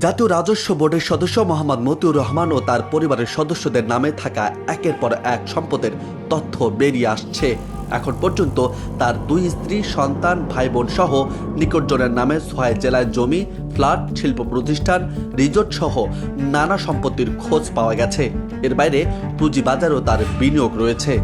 জাতীয় রাজস্ব বোর্ডের সদস্য মোহাম্মদ মতিউর রহমান ও তার পরিবারের সদস্যদের নামে থাকা একের পর এক সম্পদের তথ্য বেরিয়ে আসছে। এখন পর্যন্ত তার 2 স্ত্রী, সন্তান, ভাই বোন সহ নিকটজনের নামে 6 জেলায় জমি, ফ্ল্যাট, শিল্প প্রতিষ্ঠান, রিসোর্ট সহ নানা সম্পত্তির খোঁজ পাওয়া গেছে। এর বাইরে পুঁজিবাজারও তার বিনিয়োগ রয়েছে।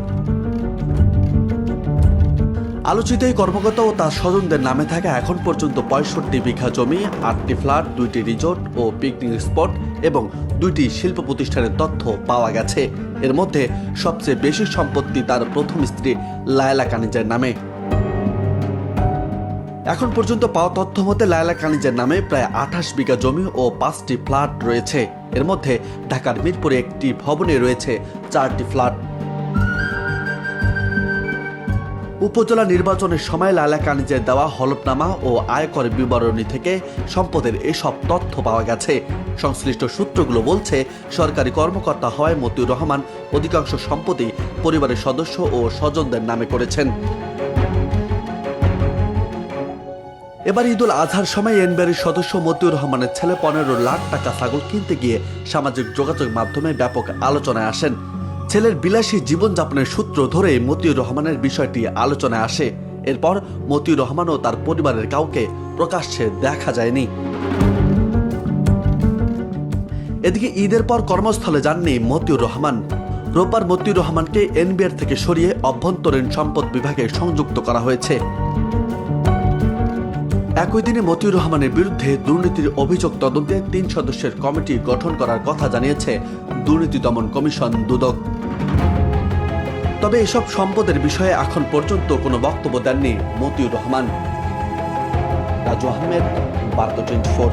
আলোচিত এই কর্মকর্তা ও তার স্বজনদের নামে থাকা এখন পর্যন্ত 65 বিঘা জমি, 8টি ফ্ল্যাট, 2টি রিসোর্ট ও পিকনিক স্পট এবং 2টি শিল্প প্রতিষ্ঠানের তথ্য পাওয়া গেছে। এর মধ্যে সবচেয়ে বেশি সম্পত্তি তার প্রথম স্ত্রী লায়লা কানিজের নামে। এখন পর্যন্ত পাওয়া তথ্য মতে লায়লা কানিজের নামে প্রায় 28 বিঘা জমি ও 5টি ফ্ল্যাট রয়েছে। এর মধ্যে ঢাকার মিরপুরে একটি ভবনে রয়েছে 4টি ফ্ল্যাট। উপজেলা নির্বাচনের সময় লায়লা কানিজের দেওয়া হলফনামা ও আয়কর বিবরণী থেকে সম্পদের এসব তথ্য পাওয়া গেছে। সংশ্লিষ্ট সূত্রগুলো বলছে, সরকারি কর্মকর্তা হওয়ায় মতিউর রহমান অধিকাংশ সম্পত্তি পরিবারের সদস্য ও স্বজনদের নামে করেছেন। এবার ঈদুল আজহার সময় এনবিআরের সদস্য মতিউর রহমানের ছেলে 15 লাখ টাকা ছাগল কিনতে গিয়ে সামাজিক যোগাযোগ মাধ্যমে ব্যাপক আলোচনায় আসেন। ছেলের বিলাসী জীবনযাপনের সূত্র ধরে মতিউর রহমানের বিষয়টি আলোচনায় আসে। এরপর মতিউর রহমান ও তার পরিবারের কাউকে প্রকাশ্যে দেখা যায়নি। এদিকে ঈদের পর কর্মস্থলে যাননি মতিউর রহমান। রোববার মতিউর রহমানকে এনবিআর থেকে সরিয়ে অভ্যন্তরীণ সম্পদ বিভাগে সংযুক্ত করা হয়েছে। একই দিনে মতিউর রহমানের বিরুদ্ধে দুর্নীতির অভিযোগ তদন্তে 3 সদস্যের কমিটি গঠন করার কথা জানিয়েছে দুর্নীতি দমন কমিশন দুদক। তবে এসব সম্পদের বিষয়ে এখন পর্যন্ত কোনো বক্তব্য দেননি মতিউর রহমান। রাজু আহমেদ, বার্তা 24।